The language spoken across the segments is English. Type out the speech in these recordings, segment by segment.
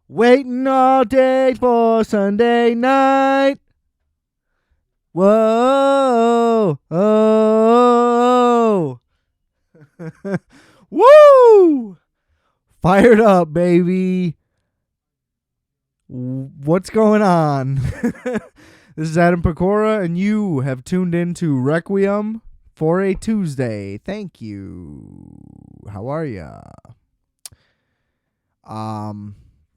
Waiting all day for Sunday night. Whoa. Oh. Woo! Fired up, baby. What's going on? This is Adam Pecora, and you have tuned into Requiem for a Tuesday. Thank you. How are ya?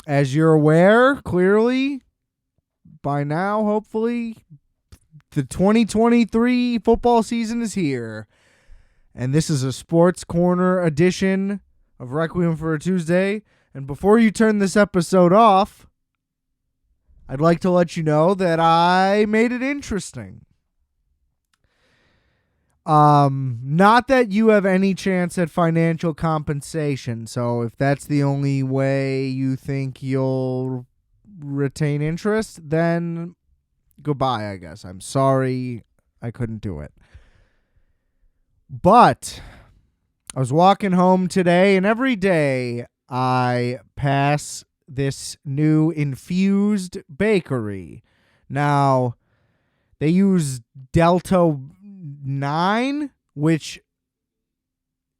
As you're aware, clearly, by now, hopefully, the 2023 football season is here. And this is a Sports Corner edition of Requiem for a Tuesday. And before you turn this episode off, I'd like to let you know that I made it interesting. Not that you have any chance at financial compensation. So if that's the only way you think you'll retain interest, then goodbye, I guess. I'm sorry I couldn't do it. But I was walking home today, and every day I pass this new infused bakery. Now, they use Delta 9, which,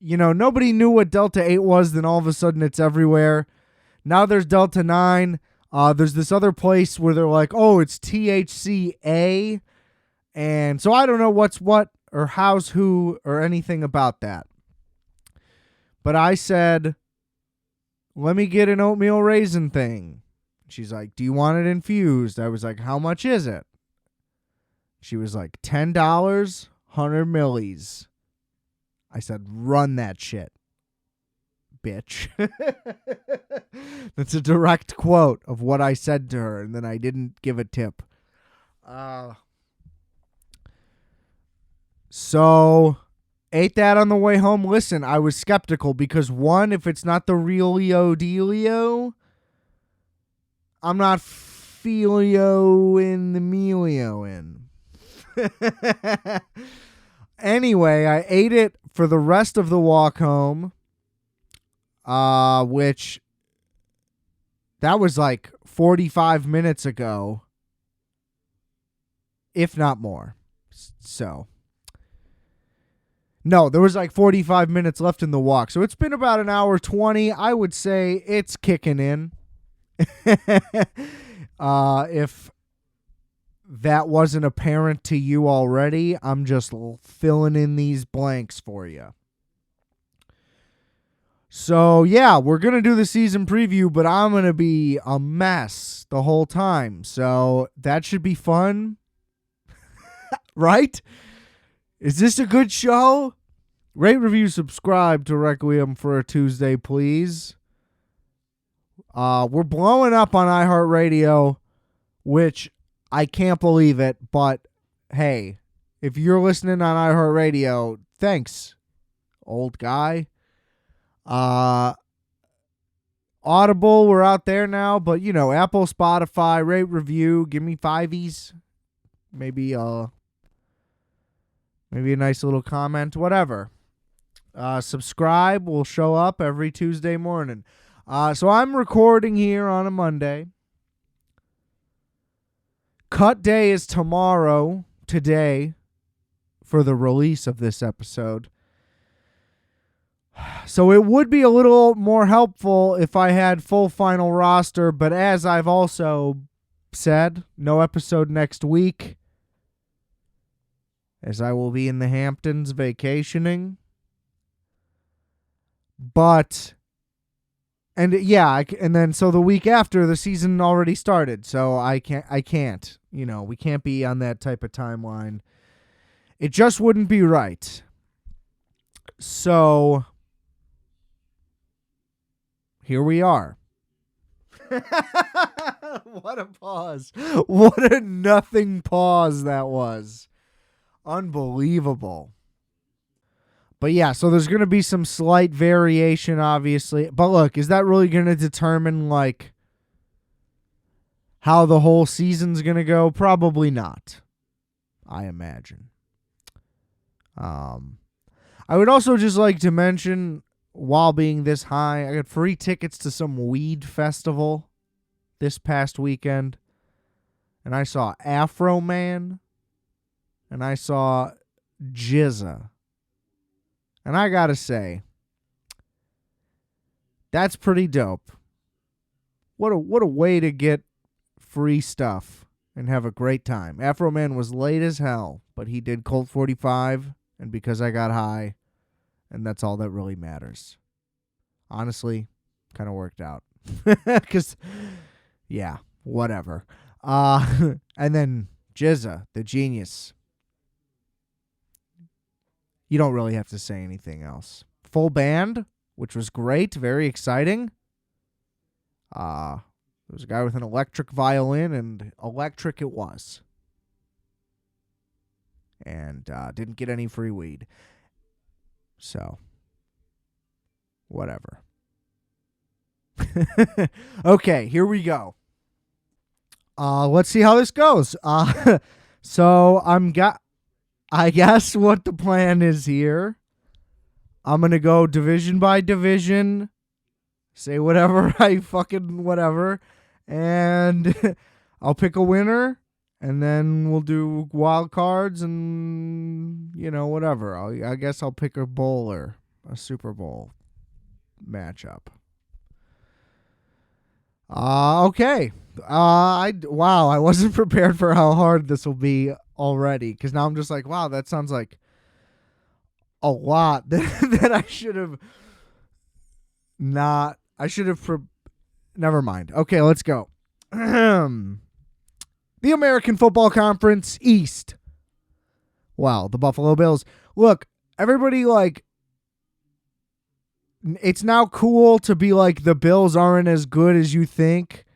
nobody knew what Delta 8 was, then all of a sudden it's everywhere. Now there's Delta 9. There's this other place where they're like, oh, it's THCA. And so I don't know what's what or how's who or anything about that. But I said, let me get an oatmeal raisin thing. She's like, do you want it infused? I was like, how much is it? She was like, $10, 100 millis. I said, run that shit, bitch. That's a direct quote of what I said to her, and then I didn't give a tip. So, ate that on the way home. Listen, I was skeptical because, one, if it's not the real Dealio, I'm not Filio in the Melio in. Anyway, I ate it for the rest of the walk home, which that was like 45 minutes ago, if not more. So, no, there was like 45 minutes left in the walk. So it's been about an hour 20. I would say it's kicking in. If that wasn't apparent to you already, I'm just filling in these blanks for you. So, yeah, we're going to do the season preview, but I'm going to be a mess the whole time. So that should be fun. Right? Is this a good show? Rate, review, subscribe to Requiem for a Tuesday, please. We're blowing up on iHeartRadio, which I can't believe it, but hey, if you're listening on iHeartRadio, thanks, old guy. Audible, we're out there now, but Apple, Spotify, rate, review, give me fiveys, maybe a nice little comment, whatever. Subscribe will show up every Tuesday morning. So I'm recording here on a Monday. Cut day is today, for the release of this episode. So it would be a little more helpful if I had full final roster, but as I've also said, no episode next week, as I will be in the Hamptons vacationing. But, and then so the week after, the season already started, so I can't, we can't be on that type of timeline. It just wouldn't be right. So, here we are. What a pause. What a nothing pause that was. Unbelievable. But yeah, so there's going to be some slight variation, obviously. But look, is that really going to determine, how the whole season's going to go? Probably not, I imagine. I would also just like to mention, while being this high, I got free tickets to some weed festival this past weekend, and I saw Afro Man, and I saw Jizza. And I gotta say, that's pretty dope. What a way to get free stuff and have a great time. Afro Man was late as hell, but he did Colt 45, and because I got high, and that's all that really matters. Honestly, kind of worked out. Because, yeah, whatever. And then Jizza, the genius. You don't really have to say anything else. Full band, which was great, very exciting. There was a guy with an electric violin, and electric it was. And didn't get any free weed. So, whatever. Okay, here we go. Let's see how this goes. So I guess what the plan is here. I'm going to go division by division, say whatever whatever, and I'll pick a winner, and then we'll do wild cards and, whatever. I guess I'll pick a bowler, a Super Bowl matchup. Okay. I wasn't prepared for how hard this will be already, because now I'm just like, wow, that sounds like a lot that I should have not. I should have. Never mind. Okay, let's go. The American Football Conference East. Wow, the Buffalo Bills. Look, everybody, it's now cool to be like the Bills aren't as good as you think.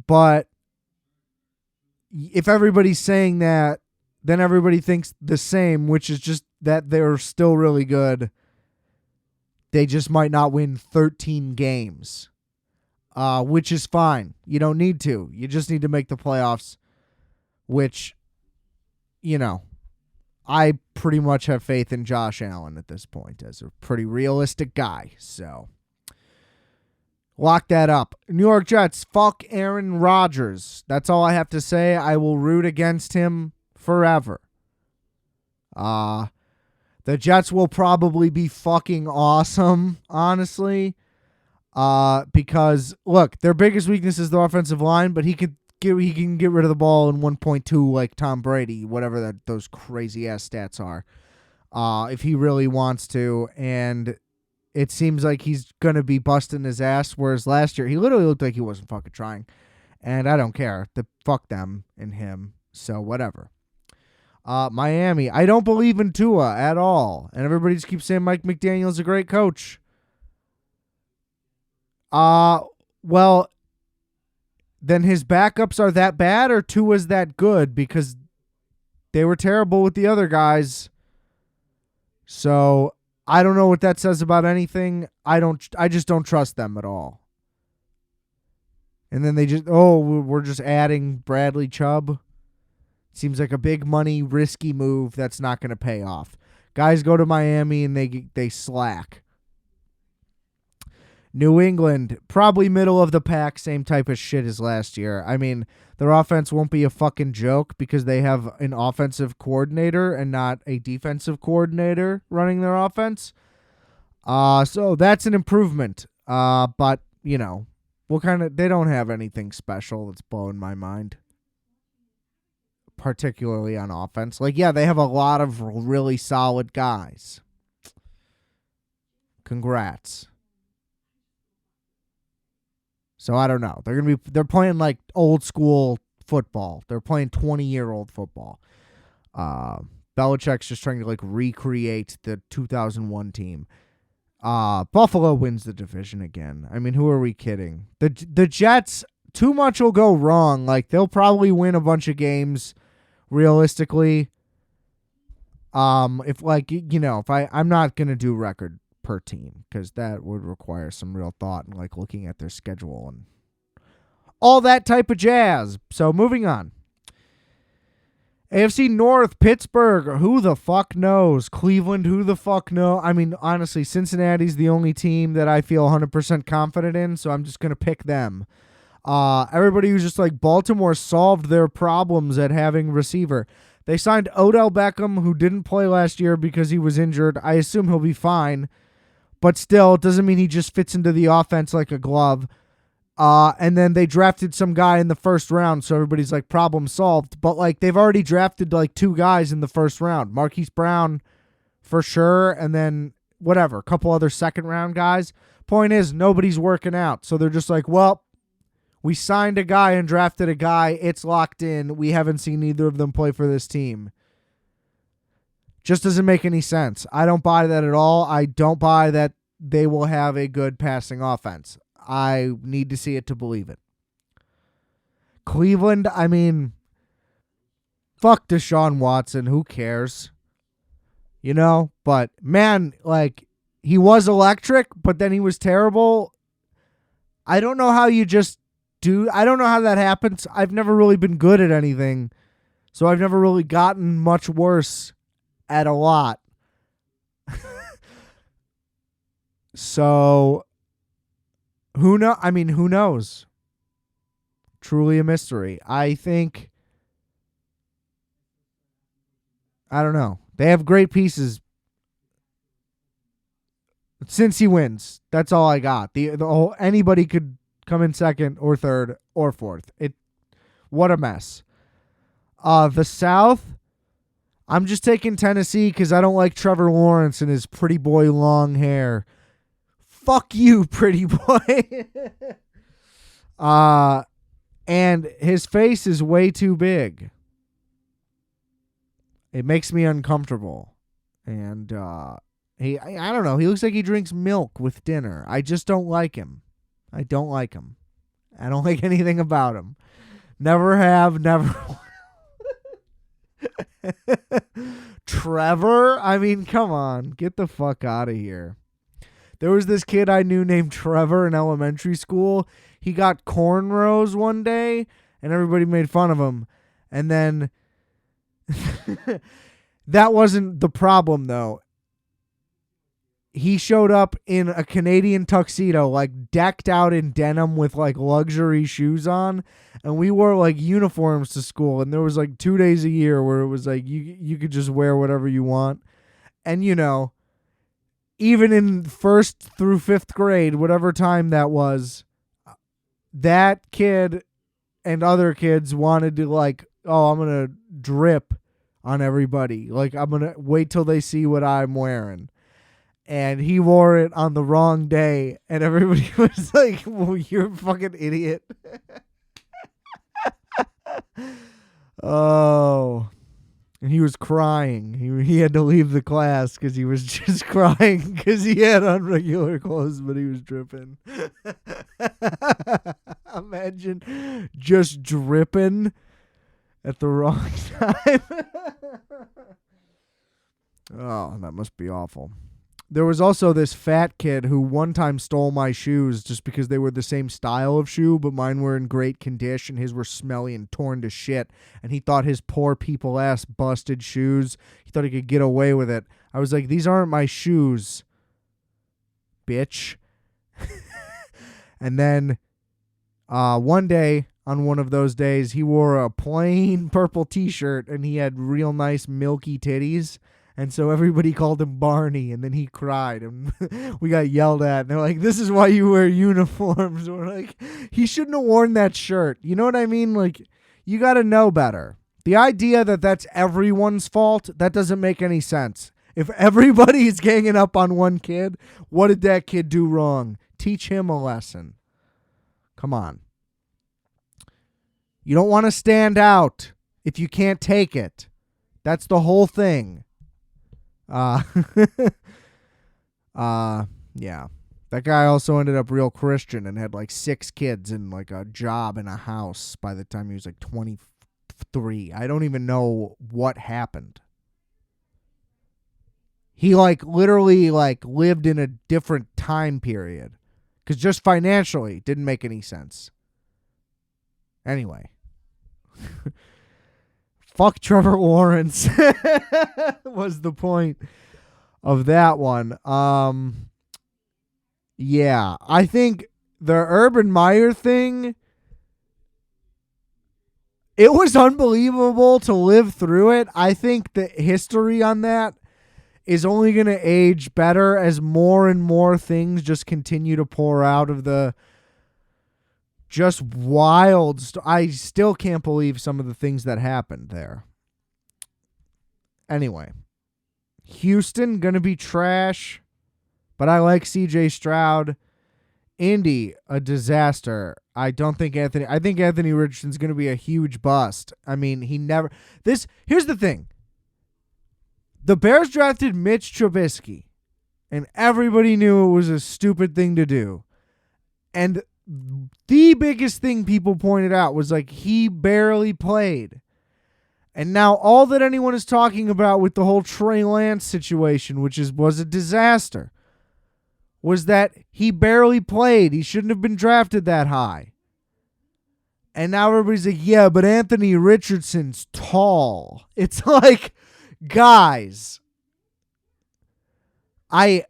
But if everybody's saying that, then everybody thinks the same, which is just that they're still really good. They just might not win 13 games, which is fine. You don't need to. You just need to make the playoffs, which, I pretty much have faith in Josh Allen at this point as a pretty realistic guy. So, lock that up. New York Jets, fuck Aaron Rodgers. That's all I have to say. I will root against him forever. The Jets will probably be fucking awesome, honestly. Because, look, their biggest weakness is the offensive line, but he can get rid of the ball in 1.2 like Tom Brady, whatever those crazy-ass stats are, if he really wants to. And it seems like he's going to be busting his ass, whereas last year he literally looked like he wasn't fucking trying. And I don't care. Fuck them and him, so whatever. Miami, I don't believe in Tua at all. And everybody just keeps saying Mike McDaniel's a great coach. Well, then his backups are that bad or Tua's that good? Because they were terrible with the other guys. So I don't know what that says about anything. I just don't trust them at all. And then we're just adding Bradley Chubb. Seems like a big money, risky move that's not going to pay off. Guys go to Miami and they slack. New England, probably middle of the pack, same type of shit as last year. I mean, their offense won't be a fucking joke because they have an offensive coordinator and not a defensive coordinator running their offense. So that's an improvement. But, they don't have anything special that's blowing my mind, particularly on offense. They have a lot of really solid guys. Congrats. So I don't know. They're playing like old school football. They're playing 20-year-old football. Belichick's just trying to recreate the 2001 team. Buffalo wins the division again. I mean, who are we kidding? The Jets, too much will go wrong. They'll probably win a bunch of games realistically. I'm not going to do record per team because that would require some real thought and looking at their schedule and all that type of jazz. So moving on. AFC North, Pittsburgh, who the fuck knows? Cleveland, who the fuck knows? I mean, honestly, Cincinnati's the only team that I feel 100% confident in, so I'm just going to pick them. Everybody was just like, Baltimore solved their problems at having receiver. They signed Odell Beckham, who didn't play last year because he was injured. I assume he'll be fine, but still, it doesn't mean he just fits into the offense like a glove. And then they drafted some guy in the first round, so everybody's like, problem solved. But like, they've already drafted like 2 guys in the first round. Marquise Brown for sure, and then whatever, a couple other second round guys. Point is, nobody's working out. So they're just like, well, we signed a guy and drafted a guy. It's locked in. We haven't seen either of them play for this team. Just doesn't make any sense. I don't buy that at all. I don't buy that they will have a good passing offense. I need to see it to believe it. Cleveland, I mean, fuck Deshaun Watson. Who cares? You know? But, man, like, he was electric, but then he was terrible. I don't know how you just do. I don't know how that happens. I've never really been good at anything, so I've never really gotten much worse at a lot. So, who knows? Truly a mystery. I think, I don't know. They have great pieces. Since he wins, that's all I got. The whole, anybody could come in second or third or fourth. What a mess. The South, I'm just taking Tennessee because I don't like Trevor Lawrence and his pretty boy long hair. Fuck you, pretty boy. And his face is way too big. It makes me uncomfortable. And I don't know. He looks like he drinks milk with dinner. I just don't like him. I don't like him. I don't like anything about him. Never have, never. Trevor? I mean, come on. Get the fuck out of here. There was this kid I knew named Trevor in elementary school. He got cornrows one day, and everybody made fun of him. And then that wasn't the problem, though. He showed up in a Canadian tuxedo, like decked out in denim with like luxury shoes on, and we wore like uniforms to school. And there was like 2 days a year where it was like you could just wear whatever you want. And you know, even in 1st through 5th grade, whatever time that was, that kid and other kids wanted to like, oh, I'm gonna drip on everybody. Like, I'm gonna wait till they see what I'm wearing. And he wore it on the wrong day, and everybody was like, well, you're a fucking idiot. Oh. And he was crying. He had to leave the class because he was just crying because he had on regular clothes, but he was dripping. Imagine just dripping at the wrong time. Oh, that must be awful. There was also this fat kid who one time stole my shoes just because they were the same style of shoe, but mine were in great condition. His were smelly and torn to shit, and he thought his poor people ass busted shoes. He thought he could get away with it. I was like, these aren't my shoes, bitch. And then one day, on one of those days, he wore a plain purple t-shirt, and he had real nice milky titties. And so everybody called him Barney, and then he cried, and we got yelled at. And they're like, this is why you wear uniforms. And we're like, he shouldn't have worn that shirt. You know what I mean? Like, you got to know better. The idea that that's everyone's fault, that doesn't make any sense. If everybody is ganging up on one kid, what did that kid do wrong? Teach him a lesson. Come on. You don't want to stand out if you can't take it. That's the whole thing. Yeah. That guy also ended up real Christian and had like 6 kids and like a job and a house by the time he was like 23. I don't even know what happened. He like literally like lived in a different time period because just financially it didn't make any sense. Anyway. Fuck Trevor Lawrence was the point of that one. Yeah, I think the Urban Meyer thing It was unbelievable to live through it. I think the history on that is only going to age better as more and more things just continue to pour out of the just wild. I still can't believe some of the things that happened there. Anyway, Houston going to be trash, but I like CJ Stroud. Indy, a disaster. I think Anthony Richardson's going to be a huge bust. I mean, here's the thing. The Bears drafted Mitch Trubisky, and everybody knew it was a stupid thing to do. And the biggest thing people pointed out was like he barely played. And now all that anyone is talking about with the whole Trey Lance situation, which was a disaster, was that he barely played. He shouldn't have been drafted that high. And now everybody's like, yeah, but Anthony Richardson's tall. It's like, guys, I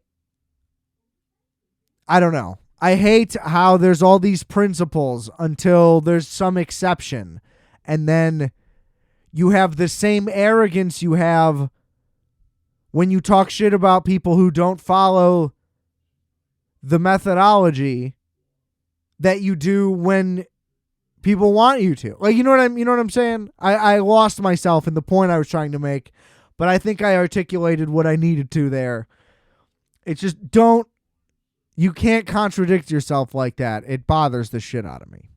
don't know. I hate how there's all these principles until there's some exception. And then you have the same arrogance you have when you talk shit about people who don't follow the methodology that you do when people want you to. Like, you know what I'm saying? I lost myself in the point I was trying to make, but I think I articulated what I needed to there. It's just you can't contradict yourself like that. It bothers the shit out of me.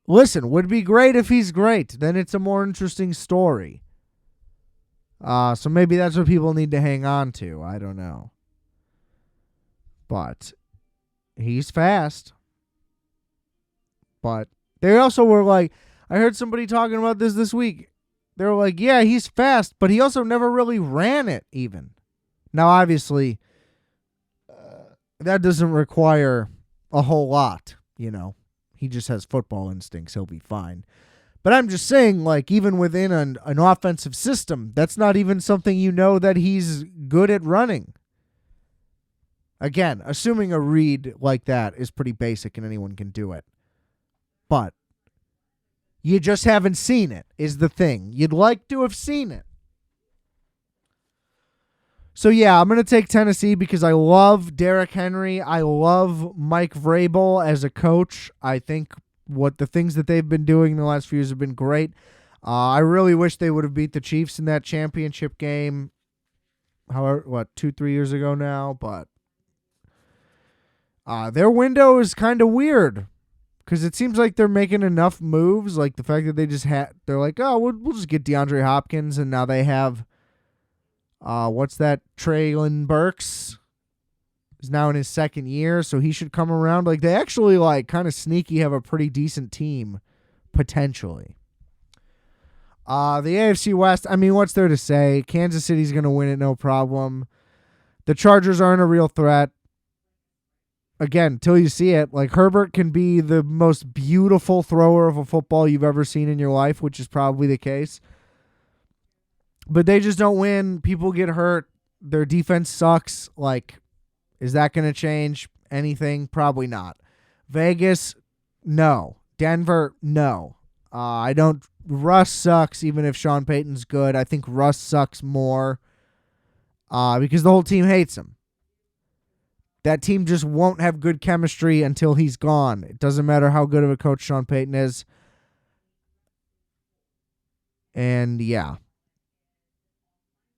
Listen, would be great if he's great. Then it's a more interesting story. So maybe that's what people need to hang on to. I don't know. But he's fast. But they also were like, I heard somebody talking about this week. They were like, yeah, he's fast, but he also never really ran it even. Now, obviously, that doesn't require a whole lot, you know. He just has football instincts. He'll be fine. But I'm just saying, like, even within an offensive system, that's not even something you know that he's good at running. Again, assuming a read like that is pretty basic and anyone can do it. But you just haven't seen it, is the thing. You'd like to have seen it. So, yeah, I'm going to take Tennessee because I love Derrick Henry. I love Mike Vrabel as a coach. I think the things that they've been doing in the last few years have been great. I really wish they would have beat the Chiefs in that championship game. However, 2-3 years ago now, but their window is kind of weird because it seems like they're making enough moves. Like the fact that they just they're like, oh, we'll just get DeAndre Hopkins, and now they have what's that? Traylon Burks is now in his second year, so he should come around. Like they actually like kind of sneaky have a pretty decent team potentially. The AFC West, I mean, what's there to say? Kansas City's going to win it, no problem. The Chargers aren't a real threat. Again, till you see it, like Herbert can be the most beautiful thrower of a football you've ever seen in your life, which is probably the case. But they just don't win. People get hurt. Their defense sucks. Like, is that going to change anything? Probably not. Vegas, no. Denver, no. Russ sucks even if Sean Payton's good. I think Russ sucks more because the whole team hates him. That team just won't have good chemistry until he's gone. It doesn't matter how good of a coach Sean Payton is. And yeah.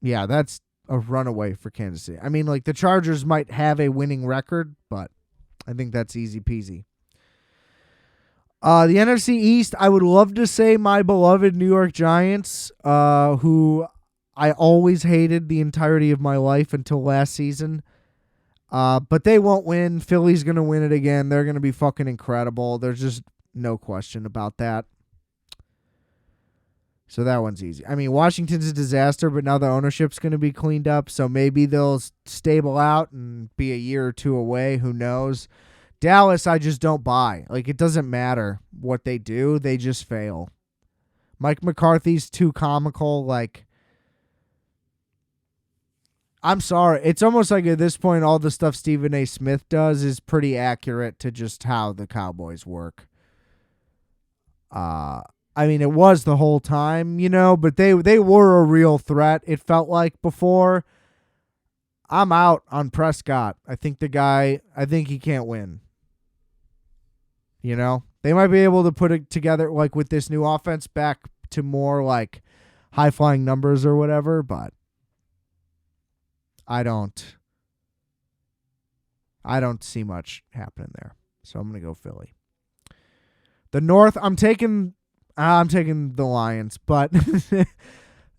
Yeah, that's a runaway for Kansas City. I mean, like the Chargers might have a winning record, but I think that's easy peasy. The NFC East, I would love to say my beloved New York Giants, who I always hated the entirety of my life until last season. But they won't win. Philly's going to win it again. They're going to be fucking incredible. There's just no question about that. So that one's easy. I mean, Washington's a disaster, but now the ownership's going to be cleaned up, so maybe they'll stable out and be a year or two away. Who knows? Dallas, I just don't buy. Like, it doesn't matter what they do. They just fail. Mike McCarthy's too comical. Like, I'm sorry. It's almost like at this point, all the stuff Stephen A. Smith does is pretty accurate to just how the Cowboys work. I mean, it was the whole time, but they were a real threat. It felt like before. I'm out on Prescott. I think he can't win. They might be able to put it together like with this new offense back to more like high flying numbers or whatever, but I don't see much happening there. So I'm going to go Philly. The North, I'm taking the Lions, but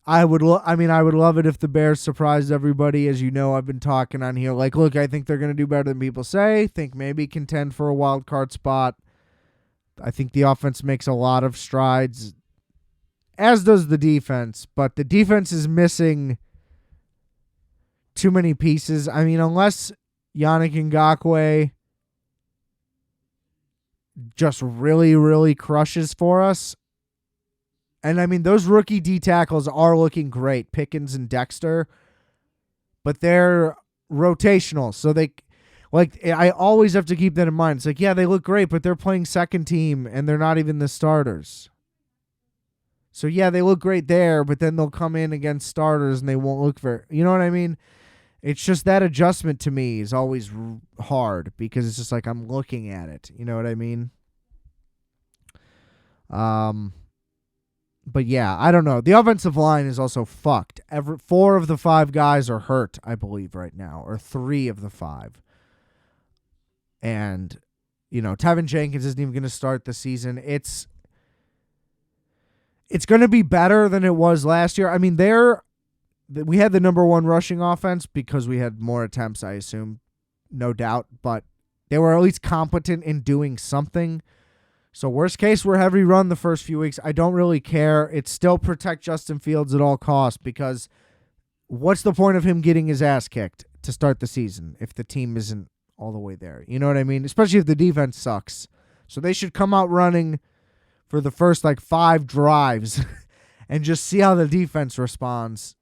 I would love it if the Bears surprised everybody. As you know, I've been talking on here. Like, look, I think they're going to do better than people say. Think maybe contend for a wild card spot. I think the offense makes a lot of strides, as does the defense. But the defense is missing too many pieces. I mean, unless Yannick Ngakoue just really, really crushes for us. And I mean, those rookie D tackles are looking great, Pickens and Dexter, but they're rotational. So I always have to keep that in mind. It's like, yeah, they look great, but they're playing second team and they're not even the starters. So yeah, they look great there, but then they'll come in against starters and they won't look very, you know what I mean? It's just that adjustment to me is always hard because it's just like I'm looking at it. You know what I mean? But yeah, I don't know. The offensive line is also fucked. 4 of the 5 guys are hurt, I believe, right now, or 3 of the 5. And, Tevin Jenkins isn't even going to start the season. It's going to be better than it was last year. I mean, we had the number 1 rushing offense because we had more attempts, I assume, no doubt. But they were at least competent in doing something. So worst case, we're heavy run the first few weeks. I don't really care. It's still protect Justin Fields at all costs because what's the point of him getting his ass kicked to start the season if the team isn't all the way there? You know what I mean? Especially if the defense sucks. So they should come out running for the first 5 drives and just see how the defense responds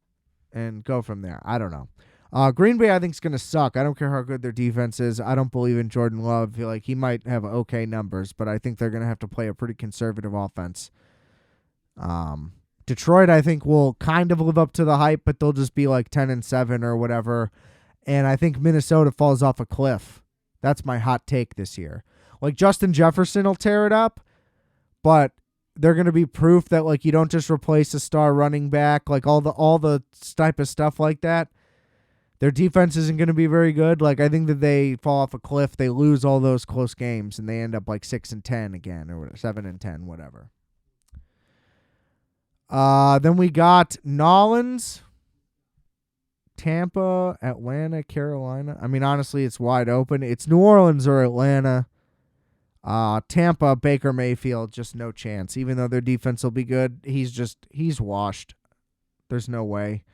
and go from there. I don't know. Green Bay, I think, is going to suck. I don't care how good their defense is. I don't believe in Jordan Love. I feel like he might have okay numbers, but I think they're going to have to play a pretty conservative offense. Detroit, I think, will kind of live up to the hype, but they'll just be 10-7 or whatever. And I think Minnesota falls off a cliff. That's my hot take this year. Justin Jefferson will tear it up, but they're going to be proof that you don't just replace a star running back, all the type of stuff like that. Their defense isn't going to be very good. I think that they fall off a cliff. They lose all those close games, and they end up 6-10 again, or 7-10, whatever. Then we got Nolans, Tampa, Atlanta, Carolina. I mean, honestly, it's wide open. It's New Orleans or Atlanta. Tampa, Baker Mayfield, just no chance. Even though their defense will be good, he's washed. There's no way.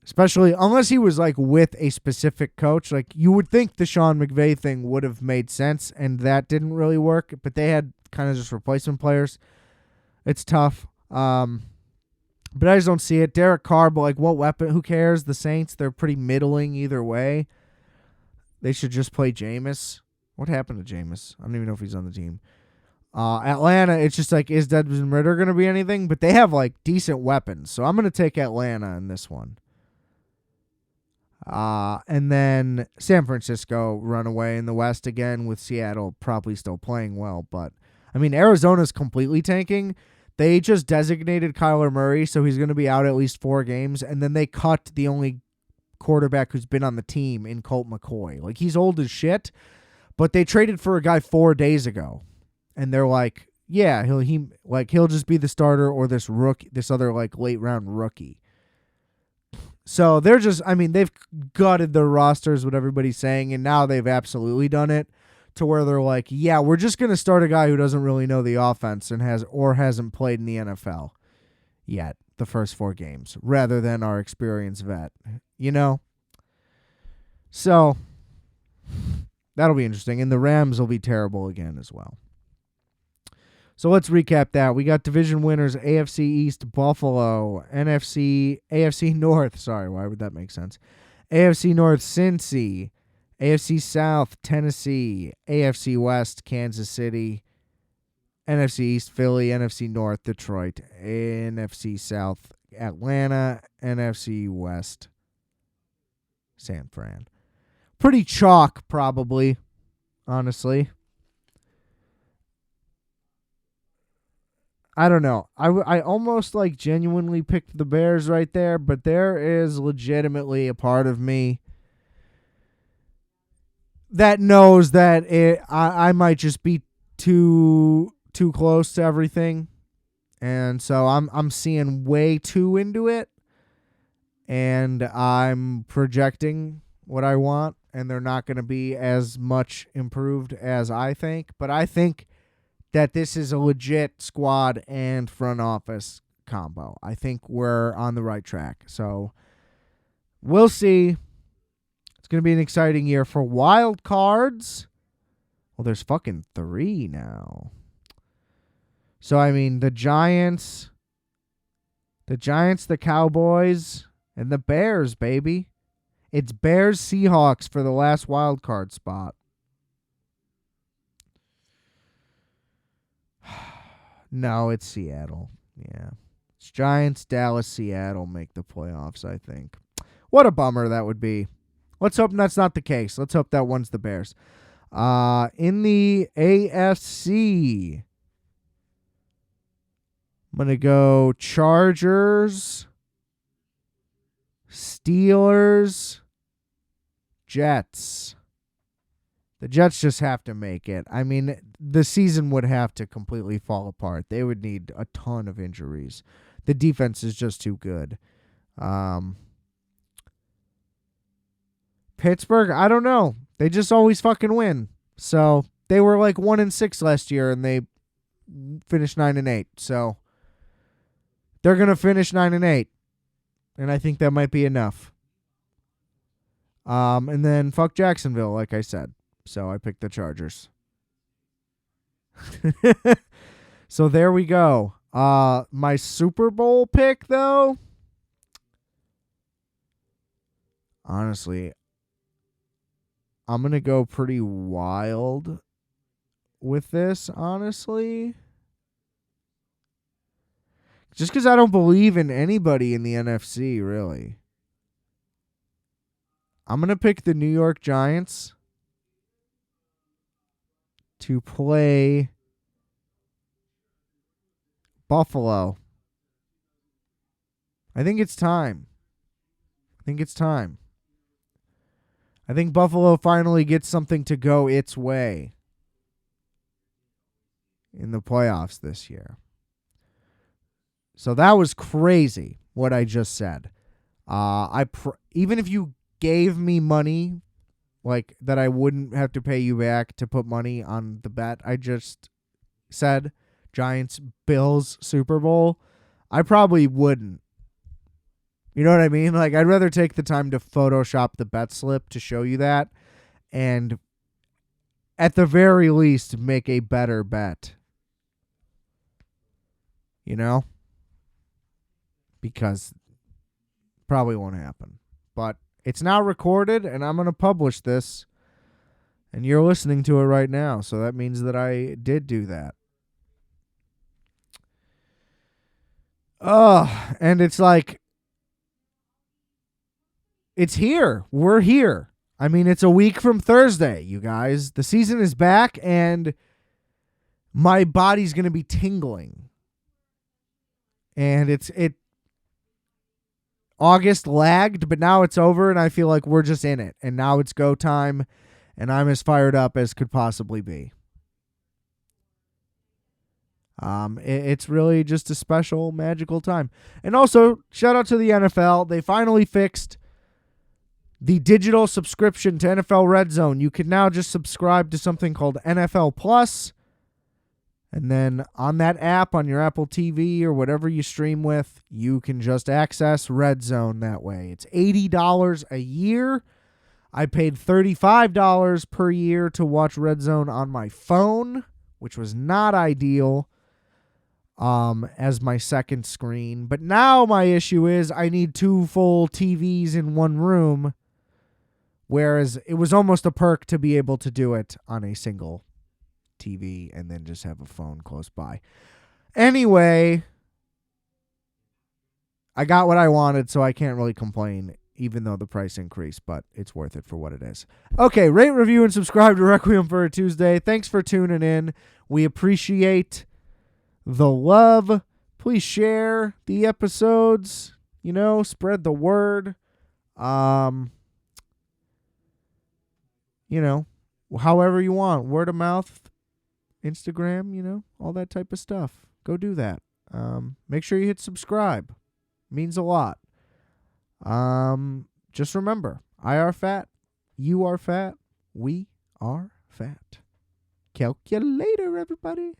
Especially unless he was with a specific coach. You would think the Sean McVay thing would have made sense, and that didn't really work. But they had kind of just replacement players. It's tough. But I just don't see it. Derek Carr, but what weapon? Who cares? The Saints, they're pretty middling either way. They should just play Jameis. What happened to Jameis? I don't even know if he's on the team. Atlanta, it's just is Desmond Ridder going to be anything? But they have decent weapons. So I'm going to take Atlanta in this one. And then San Francisco run away in the West again with Seattle probably still playing well. But, I mean, Arizona's completely tanking. They just designated Kyler Murray, so he's going to be out at least 4 games. And then they cut the only quarterback who's been on the team in Colt McCoy. He's old as shit, but they traded for a guy 4 days ago. And they're yeah, he'll just be the starter or this other late round rookie. So they're just, they've gutted their rosters, what everybody's saying, and now they've absolutely done it to where they're yeah, we're just going to start a guy who doesn't really know the offense and hasn't played in the NFL yet, the first 4 games, rather than our experienced vet, So that'll be interesting, and the Rams will be terrible again as well. So let's recap that. We got division winners AFC East Buffalo, AFC North. Sorry, why would that make sense? AFC North Cincy, AFC South Tennessee, AFC West Kansas City, NFC East Philly, NFC North Detroit, NFC South Atlanta, NFC West San Fran. Pretty chalk, probably, honestly. I don't know. I almost like genuinely picked the Bears right there, but there is legitimately a part of me that knows that I might just be too close to everything, and so I'm seeing way too into it, and I'm projecting what I want, and they're not going to be as much improved as I think, but I think that this is a legit squad and front office combo. I think we're on the right track. So we'll see. It's going to be an exciting year for wild cards. Well, there's fucking 3 now. So, I mean, the Giants, the Cowboys, and the Bears, baby. It's Bears Seahawks for the last wild card spot. No, it's Seattle. Yeah. It's Giants, Dallas, Seattle make the playoffs, I think. What a bummer that would be. Let's hope that's not the case. Let's hope that one's the Bears. In the AFC, I'm going to go Chargers, Steelers, Jets. The Jets just have to make it. I mean, the season would have to completely fall apart. They would need a ton of injuries. The defense is just too good. Pittsburgh, I don't know. They just always fucking win. So they were like 1-6 last year, and they finished 9-8. So they're gonna finish 9-8, and I think that might be enough. And then fuck Jacksonville, like I said. So I picked the Chargers. So there we go. My Super Bowl pick, though, honestly, I'm going to go pretty wild with this, honestly. Just because I don't believe in anybody in the NFC, really. I'm going to pick the New York Giants to play Buffalo. I think it's time. I think Buffalo finally gets something to go its way in the playoffs this year. So that was crazy what I just said. Even if you gave me money, like that I wouldn't have to pay you back to put money on the bet I just said, Giants, Bills, Super Bowl, I probably wouldn't. You know what I mean? Like, I'd rather take the time to Photoshop the bet slip to show you that and at the very least make a better bet. You know? Because probably won't happen. But it's now recorded, and I'm going to publish this, and you're listening to it right now, so that means that I did do that. And it's like, it's here. We're here. I mean, it's a week from Thursday, you guys. The season is back, and my body's going to be tingling. And it August lagged, but now it's over, and I feel like we're just in it. And now it's go time, and I'm as fired up as could possibly be. It's really just a special, magical time. And also, shout out to the NFL. They finally fixed the digital subscription to NFL Red Zone. You can now just subscribe to something called NFL Plus. And then on that app, on your Apple TV or whatever you stream with, you can just access Red Zone that way. It's $80 a year. I paid $35 per year to watch Red Zone on my phone, which was not ideal. as my second screen. But now my issue is I need 2 full TVs in one room, whereas it was almost a perk to be able to do it on a single TV and then just have a phone close by. Anyway, I got what I wanted, so I can't really complain, even though the price increased, but it's worth it for what it is. Okay, rate, review, and subscribe to Requiem for a Tuesday. Thanks for tuning in. We appreciate the love. Please share the episodes, spread the word. However you want. Word of mouth, Instagram, all that type of stuff. Go do that. Make sure you hit subscribe. Means a lot. Just remember, I are fat, you are fat, we are fat. Calculator, everybody.